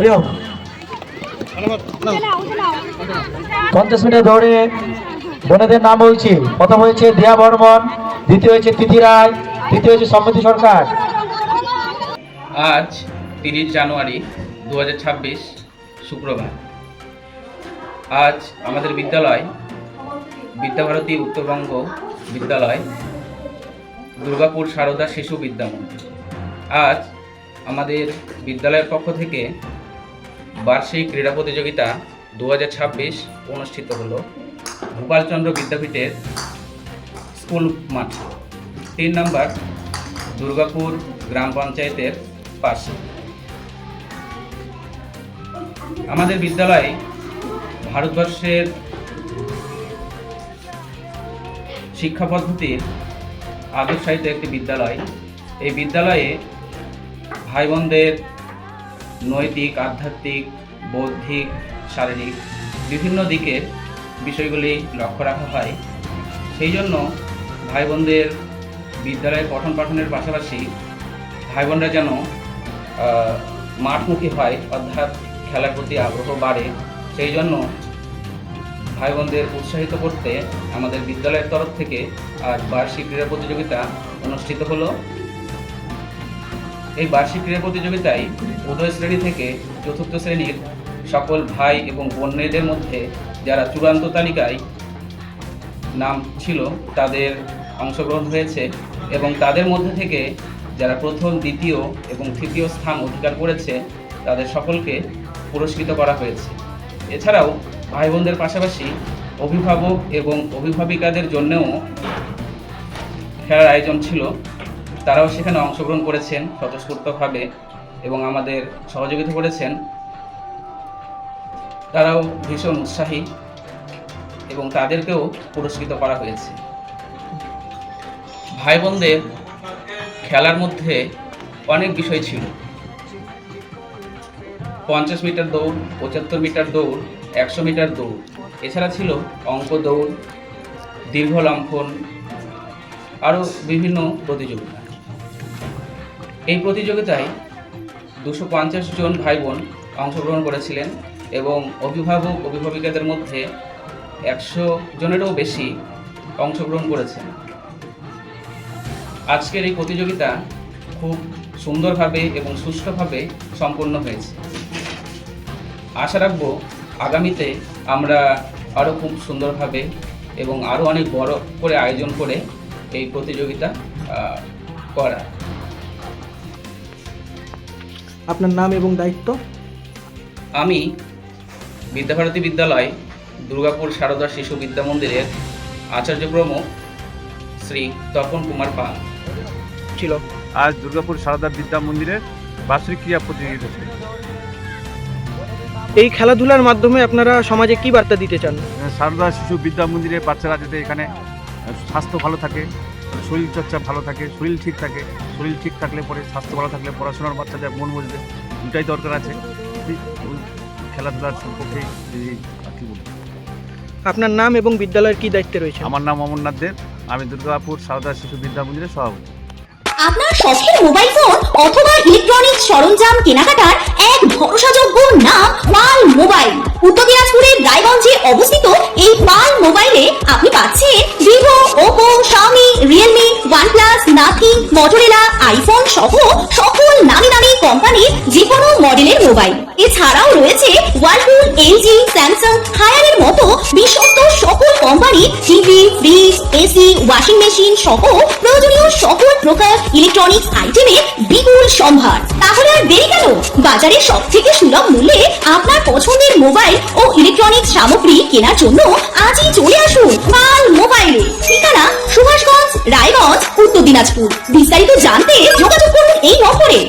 হরিও 50 metre দৌড়ে বোনেদের নাম বলছি। প্রথম হয়েছে দিয়া বর্মন, দ্বিতীয় হয়েছে তিথি রায়, তৃতীয় হয়েছে সম্মতি সরকার। আজ 30 জানুয়ারি 2026 শুক্রবার। আজ আমাদের বিদ্যালয় বিদ্যাভারতী উত্তরবঙ্গ বিদ্যালয় দুর্গাপুর সারদা শিশু বিদ্যামন্দির। আজ আমাদের বিদ্যালয়ের পক্ষ থেকে বার্ষিক ক্রীড়া প্রতিযোগিতা 2026 অনুষ্ঠিত হলো গোপালচন্দ্র বিদ্যাপীঠের স্কুল মাঠ 3 নম্বর দুর্গাপুর গ্রাম পঞ্চায়েতের পাশে। আমাদের বিদ্যালয়ে ভারতবর্ষের শিক্ষা পদ্ধতির আদর্শায়িত একটি বিদ্যালয়। এই বিদ্যালয়ে ভাই বোনদের নৈতিক, আধ্যাত্মিক, বৌদ্ধিক, শারীরিক বিভিন্ন দিকের বিষয়গুলি লক্ষ্য রাখা হয়। সেই জন্য ভাই বোনদের বিদ্যালয়ে পঠন পাঠনের পাশাপাশি ভাই বোনরা যেন মাঠমুখী হয়, অর্থাৎ খেলার প্রতি আগ্রহ বাড়ে, সেই জন্য ভাই বোনদের উৎসাহিত করতে আমাদের বিদ্যালয়ের তরফ থেকে আজ বার্ষিক ক্রীড়া প্রতিযোগিতা অনুষ্ঠিত হলো। এই বার্ষিক ক্রীড়া প্রতিযোগিতায় উদয় শ্রেণী থেকে চতুর্থ শ্রেণীর সকল ভাই এবং বোনেদের মধ্যে যারা চূড়ান্ত তালিকায় নাম ছিল তাদের অংশগ্রহণ হয়েছে এবং তাদের মধ্যে থেকে যারা প্রথম, দ্বিতীয় এবং তৃতীয় স্থান অধিকার করেছে তাদের সকলকে পুরস্কৃত করা হয়েছে। এছাড়াও ভাই বোনদের পাশাপাশি অভিভাবক এবং অভিভাবিকাদের জন্যও খেলার আয়োজন ছিল। তারাও সেখানে অংশগ্রহণ করেছেন স্বতঃস্ফূর্তভাবে এবং আমাদের সহযোগিতা করেছেন। তারাও ভীষণ উৎসাহী এবং তাদেরকেও পুরস্কৃত করা হয়েছে। ভাই বোনদের খেলার মধ্যে অনেক বিষয় ছিল। 50 মিটার দৌড়, 75 মিটার দৌড়, 100 মিটার দৌড়, এছাড়া ছিল অঙ্ক দৌড়, দীর্ঘ লম্ফন, আরও বিভিন্ন প্রতিযোগিতা। এই প্রতিযোগিতায় 250 জন ভাই বোন অংশগ্রহণ করেছিলেন এবং অভিভাবক অভিভাবিকাদের মধ্যে 100 জনেরও বেশি অংশগ্রহণ করেছেন। আজকের এই প্রতিযোগিতা খুব সুন্দরভাবে এবং সুষ্ঠুভাবে সম্পন্ন হয়েছে। আশা রাখব আগামীতে আমরা আরও খুব সুন্দরভাবে এবং আরও অনেক বড় করে আয়োজন করে এই প্রতিযোগিতা করা। আপনার নাম এবং দায়িত্ব? আমি বিদ্যাভারতী বিদ্যালয় দুর্গাপুর সারদা শিশু বিদ্যা মন্দিরের আচার্য প্রমুখ শ্রী তপন কুমার পাল ছিল। আজ দুর্গাপুর সারদা বিদ্যা মন্দিরের বার্ষিক ক্রীড়া প্রতিযোগিতা ছিল। এই খেলাধুলার মাধ্যমে আপনারা সমাজে কি বার্তা দিতে চান? সারদা শিশু বিদ্যা মন্দিরের বাচ্চারা যাতে এখানে স্বাস্থ্য ভালো থাকে, শরীর চর্চা ভালো থাকে, শরীর ঠিক থাকে, শরীর ঠিক থাকলে পরে স্বাস্থ্য ভালো থাকলে পড়াশোনার বাচ্চাদের মন বসবে, দুটাই দরকার আছে। খেলাধুলার সম্পর্কে আর কি বলবো। আপনার নাম এবং বিদ্যালয়ের কি দায়িত্বে রয়েছে? আমার নাম অমরনাথ দেব, আমি দুর্গাপুর সারদা শিশু বিদ্যা মন্দিরের সভাপতি। আপনার শখের মোবাইল ফোন অথবা ইলেকট্রনিক্স সরঞ্জাম কেনাকাটার এক ভরসাযোগ্য নাম পাল মোবাইল। উত্তর দিনাজপুরের রায়গঞ্জে অবস্থিত এই পাল মোবাইলে আপনি পাচ্ছেন Vivo, Oppo, Xiaomi, Realme, OnePlus, nothing, Motorola, iPhone সহ সকল নামি দামি কোম্পানির যে কোনো মডেলের মোবাইল। এছাড়াও রয়েছে ওয়ালপুল, এলজি, স্যামসাং, হায়ারের মতো বিশ্বস্ত সকল কোম্পানির TV, fridge, AC, washing machine সহ প্রয়োজনীয় সকল প্রকার ইলেকট্রনিক্স আইটেমের বিপুল সম্ভার। তাহলে আর দেরি কেন? বাজারের সবথেকে সুলভ মূল্যে আপনার পছন্দের মোবাইল ও ইলেকট্রনিক্স সামগ্রী কেনার জন্য আজই চলে আসুন পাল মোবাইলে। ঠিকানা সুভাষগঞ্জ, রায়গঞ্জ, উত্তর দিনাজপুর। বিস্তারিত জানতে যোগাযোগ করুন এই নম্বরে।